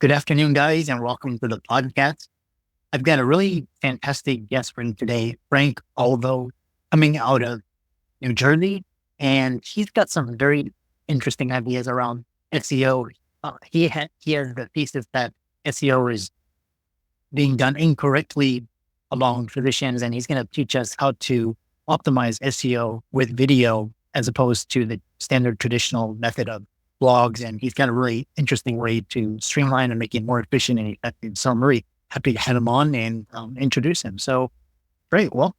Good afternoon, guys, and welcome to the podcast. I've got a really fantastic guest for today, Frank Olivo, coming out of New Jersey, and he's got some very interesting ideas around SEO. He has the thesis that SEO is being done incorrectly among physicians, and he's going to teach us how to optimize SEO with video as opposed to the standard traditional method of blogs. And he's got a really interesting way to streamline and make it more efficient and effective. So I'm really happy to have him on and introduce him. So great. Well,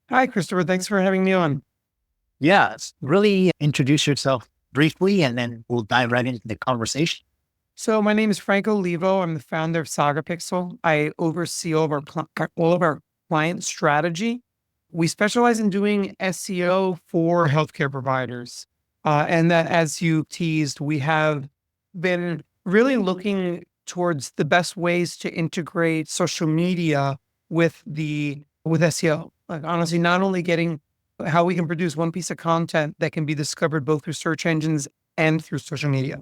Hi, Christopher. Thanks for having me on. yeah, really introduce yourself briefly, and then we'll dive right into the conversation. So my name is Frank Olivo. I'm the founder of Saga Pixel. I oversee all of our client strategy. We specialize in doing SEO for healthcare providers. And that, as you teased, we have been really looking towards the best ways to integrate social media with SEO. Like, honestly, not only getting how we can produce one piece of content that can be discovered both through search engines and through social media.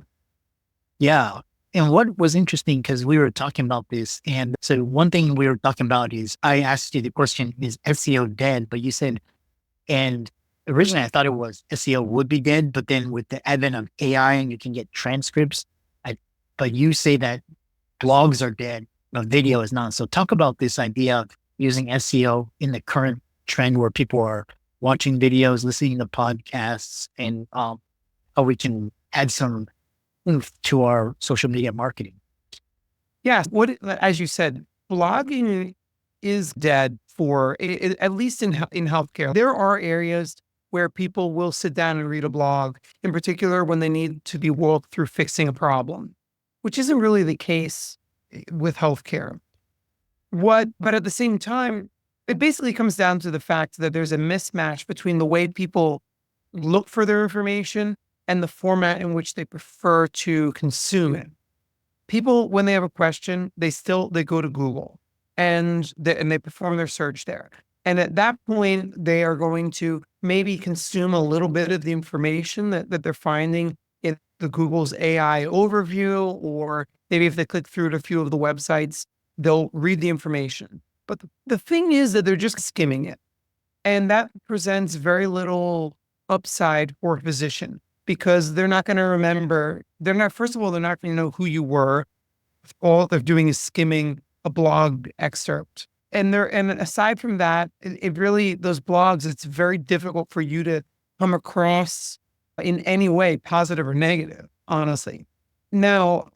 Yeah. And what was interesting, because we were talking about this, and so one thing we were talking about is I asked you the question, is SEO dead? But you said, and originally I thought it was SEO would be dead, but then with the advent of AI and you can get transcripts, but you say that blogs are dead, but video is not. So talk about this idea of using SEO in the current trend where people are watching videos, listening to podcasts, and how we can add some oomph to our social media marketing. Yeah, as you said, blogging is dead for at least in healthcare. There are areas where people will sit down and read a blog, in particular when they need to be walked through fixing a problem, which isn't really the case with healthcare. But at the same time, it basically comes down to the fact that there's a mismatch between the way people look for their information and the format in which they prefer to consume it. People, when they have a question, they go to Google and they perform their search there. And at that point, they are going to maybe consume a little bit of the information that they're finding in the Google's AI overview, or maybe if they click through to a few of the websites, they'll read the information. But the thing is that they're just skimming it. And that presents very little upside for a physician, because they're not going to remember. First of all, they're not going to know who you were. All they're doing is skimming a blog excerpt. And aside from that, it really, those blogs, it's very difficult for you to come across in any way, positive or negative, honestly. Now,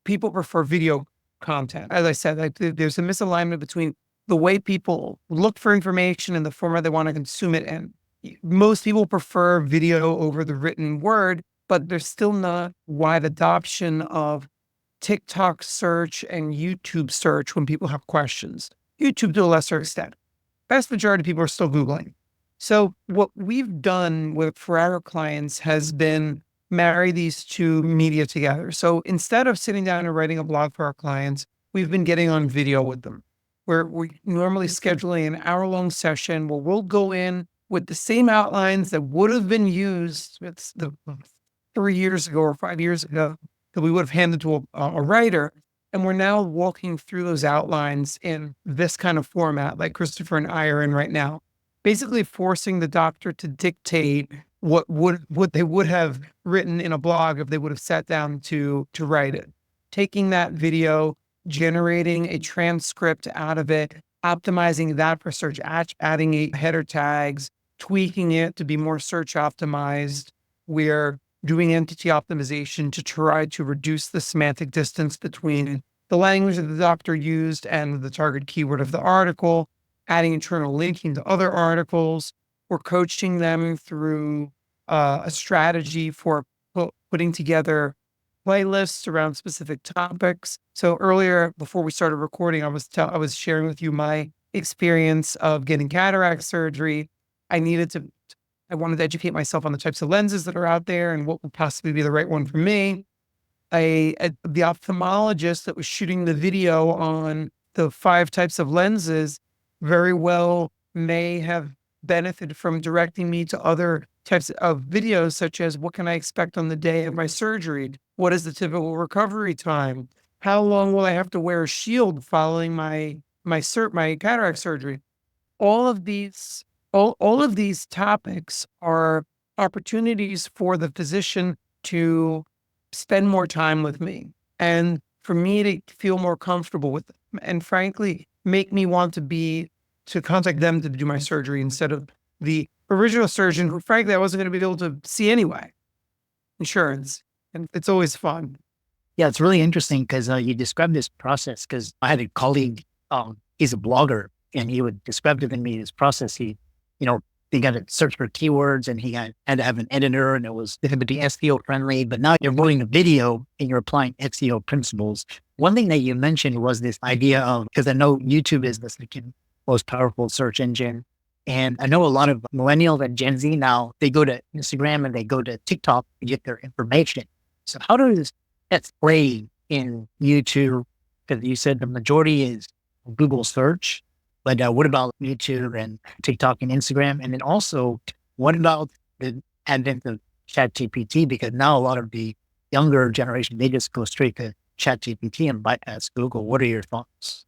people prefer video content. As I said, there's a misalignment between the way people look for information and the format they want to consume it in. Most people prefer video over the written word, but there's still not wide adoption of TikTok search and YouTube search when people have questions. YouTube to a lesser extent. Vast majority of people are still Googling. So what we've done for our clients has been marry these two media together. So instead of sitting down and writing a blog for our clients, we've been getting on video with them. We're normally scheduling an hour-long session where we'll go in with the same outlines that would have been used 3 years ago or 5 years ago that we would have handed to a writer. And we're now walking through those outlines in this kind of format, like Christopher and I are in right now, basically forcing the doctor to dictate what they would have written in a blog if they would have sat down to write it. Taking that video, generating a transcript out of it, optimizing that for search, adding header tags, tweaking it to be more search optimized. We're doing entity optimization to try to reduce the semantic distance between the language that the doctor used and the target keyword of the article, adding internal linking to other articles. We're coaching them through a strategy for putting together playlists around specific topics. So earlier, before we started recording, I was sharing with you my experience of getting cataract surgery. I wanted to educate myself on the types of lenses that are out there and what would possibly be the right one for me. The ophthalmologist that was shooting the video on the 5 types of lenses very well may have benefited from directing me to other types of videos, such as what can I expect on the day of my surgery? What is the typical recovery time? How long will I have to wear a shield following my cataract surgery? All of these, all of these topics are opportunities for the physician to spend more time with me and for me to feel more comfortable with them. And frankly, make me want to contact them to do my surgery instead of the original surgeon who frankly I wasn't going to be able to see anyway. Insurance. And it's always fun. Yeah, it's really interesting because you described this process because I had a colleague, he's a blogger, and he would describe to me this process. You know, he got to search for keywords and had to have an editor and it was going to be SEO friendly, but now you're running a video and you're applying SEO principles. One thing that you mentioned was this idea of, because I know YouTube is the second most powerful search engine. And I know a lot of millennials and Gen Z now, they go to Instagram and they go to TikTok to get their information. So how does that play in YouTube? Because you said the majority is Google search, but what about YouTube and TikTok and Instagram? And then also, what about the advent of ChatGPT? Because now a lot of the younger generation, they just go straight to ChatGPT and bypass Google. What are your thoughts?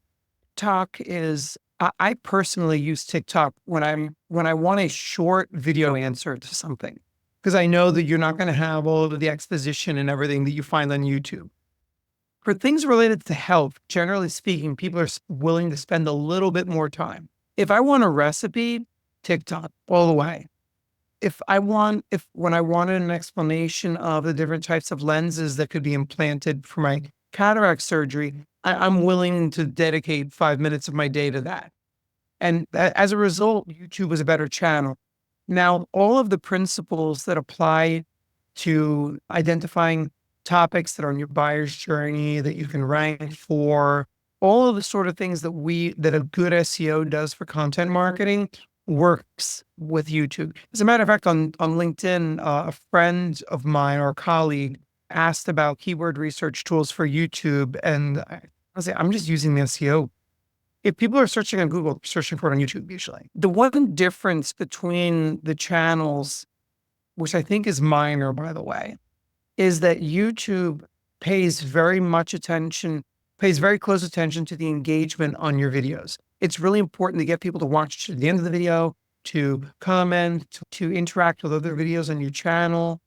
TikTok is I personally use TikTok when I want a short video answer to something because I know that you're not going to have all of the exposition and everything that you find on YouTube. For things related to health, generally speaking, people are willing to spend a little bit more time. If I want a recipe, TikTok all the way. When I wanted an explanation of the different types of lenses that could be implanted for my cataract surgery, I'm willing to dedicate 5 minutes of my day to that. And as a result, YouTube is a better channel. Now, all of the principles that apply to identifying topics that are on your buyer's journey that you can rank for, all of the sort of things that a good SEO does for content marketing works with YouTube. As a matter of fact, on LinkedIn, a friend of mine or a colleague asked about keyword research tools for YouTube. And I was like, I'm just using the SEO. If people are searching on Google, they're searching for it on YouTube usually. The one difference between the channels, which I think is minor, by the way, is that YouTube pays very close attention to the engagement on your videos. It's really important to get people to watch to the end of the video, to comment, to interact with other videos on your channel.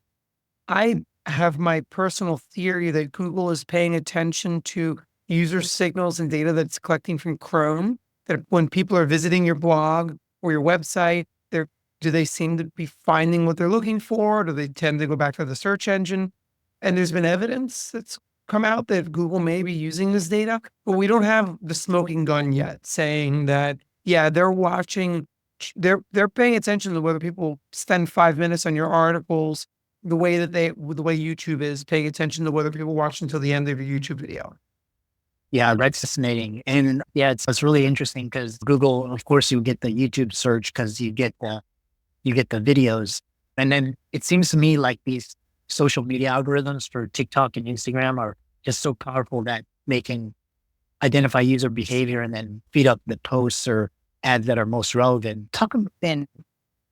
I have my personal theory that Google is paying attention to user signals and data that's collecting from Chrome, that when people are visiting your blog or your website, do they seem to be finding what they're looking for? Do they tend to go back to the search engine? And there's been evidence that's come out that Google may be using this data, but we don't have the smoking gun yet saying that, yeah, they're paying attention to whether people spend 5 minutes on your articles the way YouTube is paying attention to whether people watch until the end of your YouTube video. Yeah, that's fascinating. And yeah, it's really interesting because Google, of course, you get the YouTube search because you get the videos. And then it seems to me like these social media algorithms for TikTok and Instagram are just so powerful that they can identify user behavior and then feed up the posts or ads that are most relevant. Then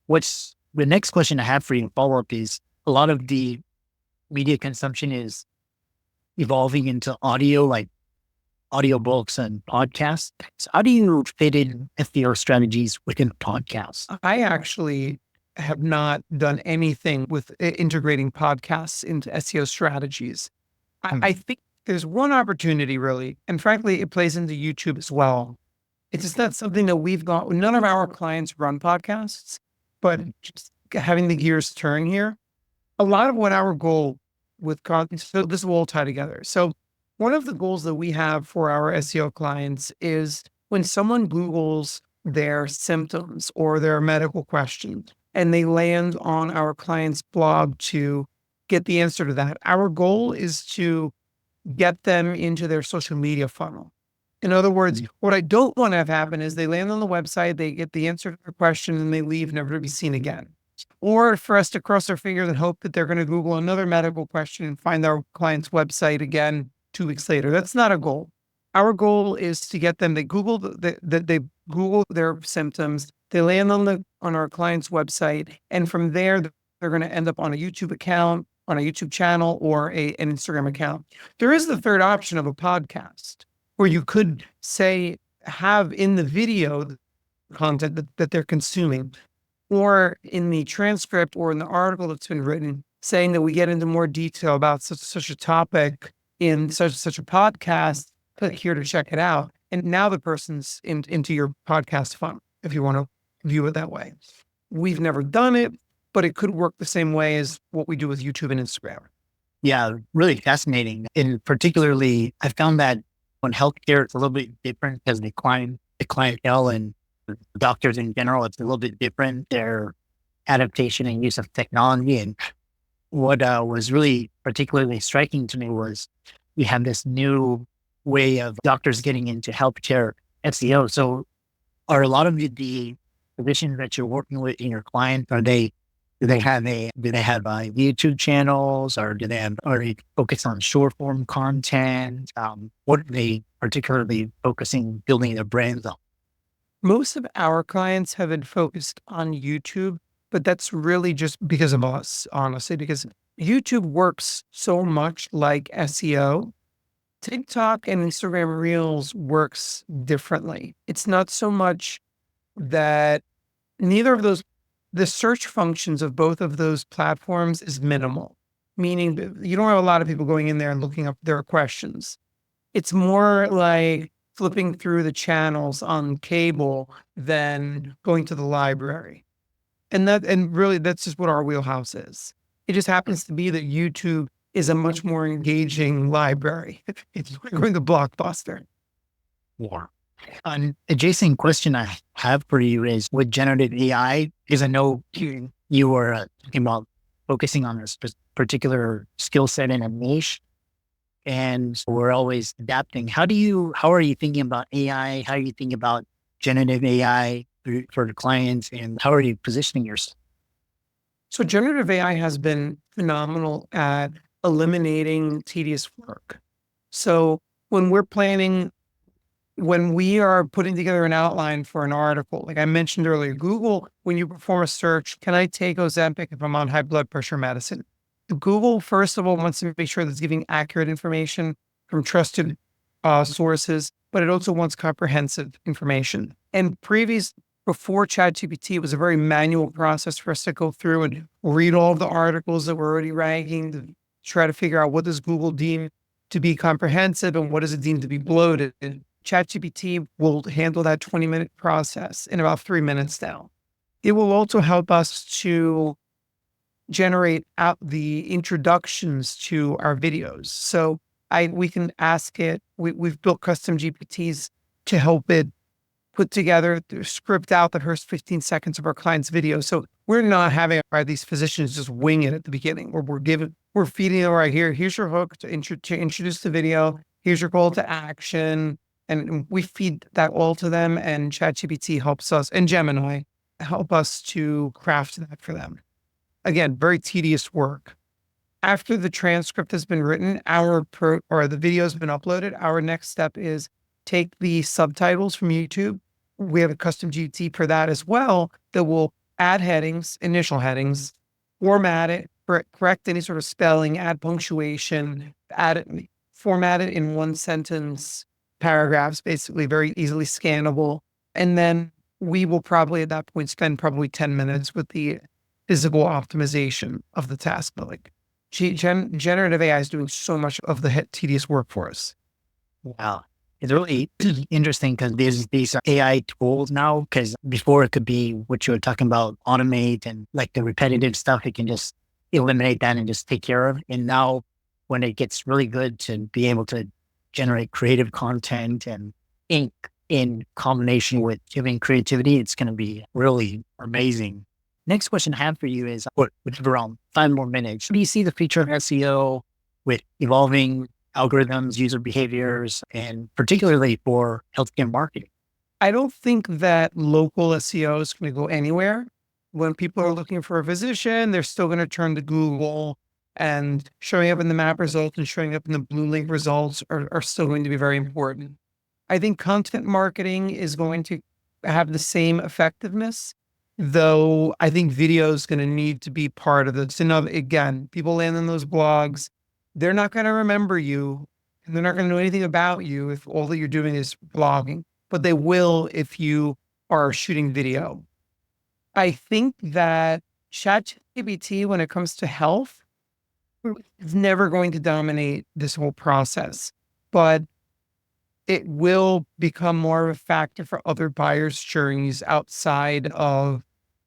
what's the next question I have for you, follow up, is a lot of the media consumption is evolving into audio, like audiobooks and podcasts. So how do you fit in SEO strategies within podcasts? I actually have not done anything with integrating podcasts into SEO strategies. I think there's one opportunity really, and frankly, it plays into YouTube as well. It's just not something that we've got. None of our clients run podcasts, but just having the gears turn here, a lot of what our goal with content, so this will all tie together. So one of the goals that we have for our SEO clients is when someone Googles their symptoms or their medical question and they land on our client's blog to get the answer to that, our goal is to get them into their social media funnel. In other words, what I don't want to have happen is they land on the website, they get the answer to their question, and they leave never to be seen again. Or for us to cross our fingers and hope that they're going to Google another medical question and find our client's website again 2 weeks later. That's not a goal. Our goal is to get them, they Google their symptoms, they land on our client's website, and from there, they're going to end up on a YouTube account on a YouTube channel or an Instagram account. There is the third option of a podcast where you could say, have in the video the content that they're consuming, or in the transcript or in the article that's been written, saying that we get into more detail about such a topic in such a podcast, click here to check it out. And now the person's into your podcast funnel, if you want to view it that way. We've never done it, but it could work the same way as what we do with YouTube and Instagram. Yeah, really fascinating. And particularly, I found that when healthcare, it's a little bit different because the clientele and doctors in general, it's a little bit different, their adaptation and use of technology. And what was really particularly striking to me was we have this new way of doctors getting into healthcare SEO. So are a lot of the physicians that you're working with in your client, do they have YouTube channels, or are they focused on short form content? What are they particularly focusing, building their brands on? Most of our clients have been focused on YouTube, but that's really just because of us, honestly, because YouTube works so much like SEO. TikTok and Instagram Reels works differently. It's not so much that neither of those, the search functions of both of those platforms is minimal, meaning that you don't have a lot of people going in there and looking up their questions. It's more like flipping through the channels on cable than going to the library. And really that's just what our wheelhouse is. It just happens to be that YouTube is a much more engaging library. It's like going to Blockbuster. Yeah. An adjacent question I have for you is with generative AI, because I know you were talking about focusing on a particular skill set in a niche, and we're always adapting. How are you thinking about AI? How are you thinking about generative AI for the clients, and how are you positioning yourself? So generative AI has been phenomenal at eliminating tedious work. So when we are putting together an outline for an article, like I mentioned earlier, Google, when you perform a search, can I take Ozempic if I'm on high blood pressure medicine? Google, first of all, wants to make sure that it's giving accurate information from trusted sources, but it also wants comprehensive information. And before ChatGPT, it was a very manual process for us to go through and read all of the articles that were already ranking to try to figure out what does Google deem to be comprehensive and what does it deem to be bloated. And ChatGPT will handle that 20-minute process in about 3 minutes now. It will also help us to generate out the introductions to our videos. So we can ask it, we've built custom GPTs to help it put together, script out the first 15 seconds of our client's video. So we're not having these physicians just wing it at the beginning, where we're feeding it right here. Here's your hook to introduce the video. Here's your call to action. And we feed that all to them, and ChatGPT helps us, and Gemini help us to craft that for them. Again, very tedious work. After the transcript has been written, the video has been uploaded, our next step is take the subtitles from YouTube. We have a custom GPT for that as well that will add headings, initial headings, format it, correct any sort of spelling, add punctuation, format it in one sentence paragraphs, basically very easily scannable. And then we will probably at that point spend probably 10 minutes with the physical optimization of the task. But like generative AI is doing so much of the tedious work for us. Wow. It's really interesting because these AI tools now, because before it could be what you were talking about, automate and like the repetitive stuff, it can just eliminate that and just take care of. And now when it gets really good to be able to generate creative content and ink in combination with human creativity, it's going to be really amazing. Next question I have for you is, we have around 5 more minutes. Do you see the future of SEO with evolving algorithms, user behaviors, and particularly for healthcare marketing? I don't think that local SEO is going to go anywhere. When people are looking for a physician, they're still going to turn to Google, and showing up in the map results and showing up in the blue link results are still going to be very important. I think content marketing is going to have the same effectiveness. though I think video is going to need to be part of this. And again, people land on those blogs, they're not going to remember you and they're not going to know anything about you if all that you're doing is blogging, but they will if you are shooting video. I think that ChatGPT, when it comes to health, is never going to dominate this whole process, but it will become more of a factor for other buyers' journeys outside of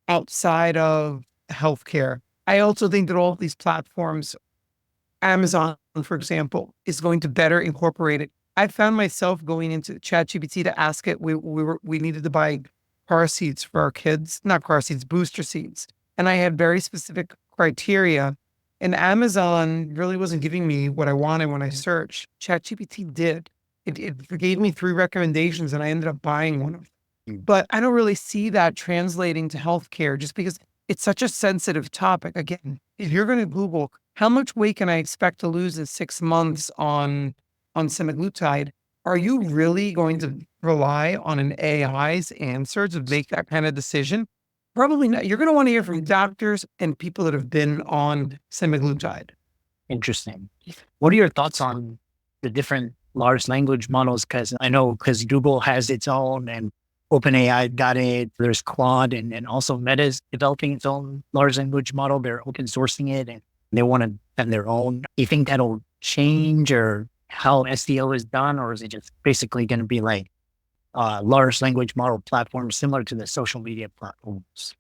healthcare. I also think that all of these platforms, Amazon, for example, is going to better incorporate it. I found myself going into ChatGPT to ask it. We needed to buy car seats for our kids, not car seats, booster seats, and I had very specific criteria. And Amazon really wasn't giving me what I wanted when I searched. ChatGPT did. It gave me 3 recommendations, and I ended up buying one of them. But I don't really see that translating to healthcare just because it's such a sensitive topic. Again, if you're going to Google, how much weight can I expect to lose in 6 months on semaglutide? Are you really going to rely on an AI's answer to make that kind of decision? Probably not. You're going to want to hear from doctors and people that have been on semaglutide. Interesting. What are your thoughts on the different large language models? Because I know because Google has its own and OpenAI got it. There's Claude and also Meta's developing its own large language model. They're open sourcing it and they want to have their own. Do you think that'll change or how SEO is done? Or is it just basically going to be like large language model platforms similar to the social media platforms?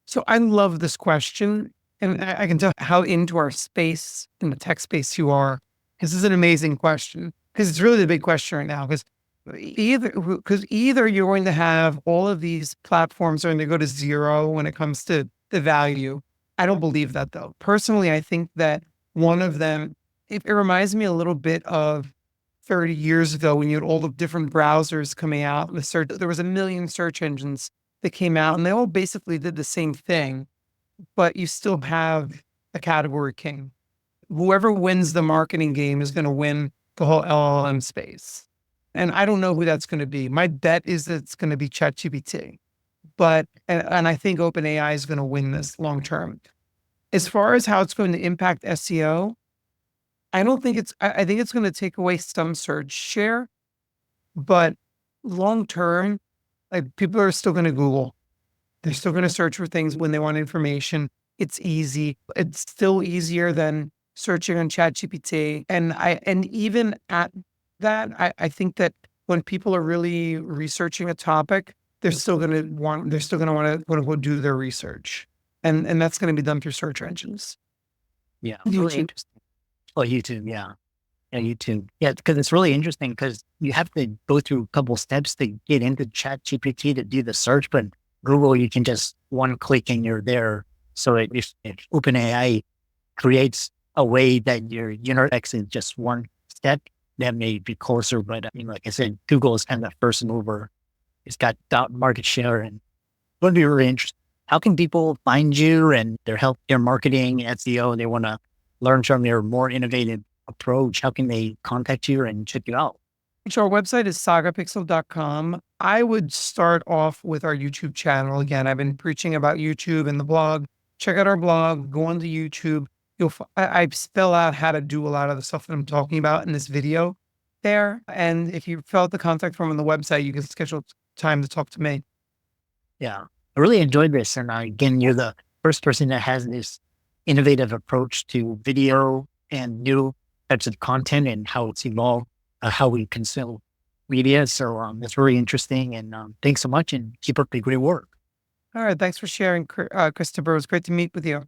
So I love this question. And I can tell how into our space, in the tech space you are. This is an amazing question because it's really the big question right now. Because either you're going to have all of these platforms are going to go to zero when it comes to the value. I don't believe that though. Personally, I think that one of them, it reminds me a little bit of 30 years ago when you had all the different browsers coming out. There was a million search engines that came out and they all basically did the same thing, but you still have a category king. Whoever wins the marketing game is going to win the whole LLM space. And I don't know who that's going to be. My bet is that it's going to be ChatGPT. And I think OpenAI is going to win this long term. As far as how it's going to impact SEO, I think it's going to take away some search share, but long term, like people are still going to Google. They're still going to search for things when they want information. It's easy. It's still easier than searching on ChatGPT. And even at that, I think that when people are really researching a topic, they're still going to want to quote unquote do their research. And that's going to be done through search engines. Yeah. Really YouTube. interesting. Oh, YouTube. Yeah. Yeah. YouTube. Yeah. Because it's really interesting because you have to go through a couple steps to get into ChatGPT to do the search, but Google, you can just one click and you're there. So if OpenAI creates a way that your X is just one step, that may be closer. But I mean, like I said, Google is kind of the first mover. It's got that market share and it would be really interesting. How can people find you and their marketing, SEO? They want to learn from your more innovative approach. How can they contact you and check you out? So our website is sagapixel.com. I would start off with our YouTube channel. Again, I've been preaching about YouTube and the blog. Check out our blog, go onto YouTube. I spell out how to do a lot of the stuff that I'm talking about in this video there. And if you fill out the contact form on the website, you can schedule time to talk to me. Yeah, I really enjoyed this. And again, you're the first person that has this innovative approach to video and new types of content and how it's evolved, how we consume media. So it's really interesting. And thanks so much and keep up the great work. All right. Thanks for sharing, Christopher. It was great to meet with you.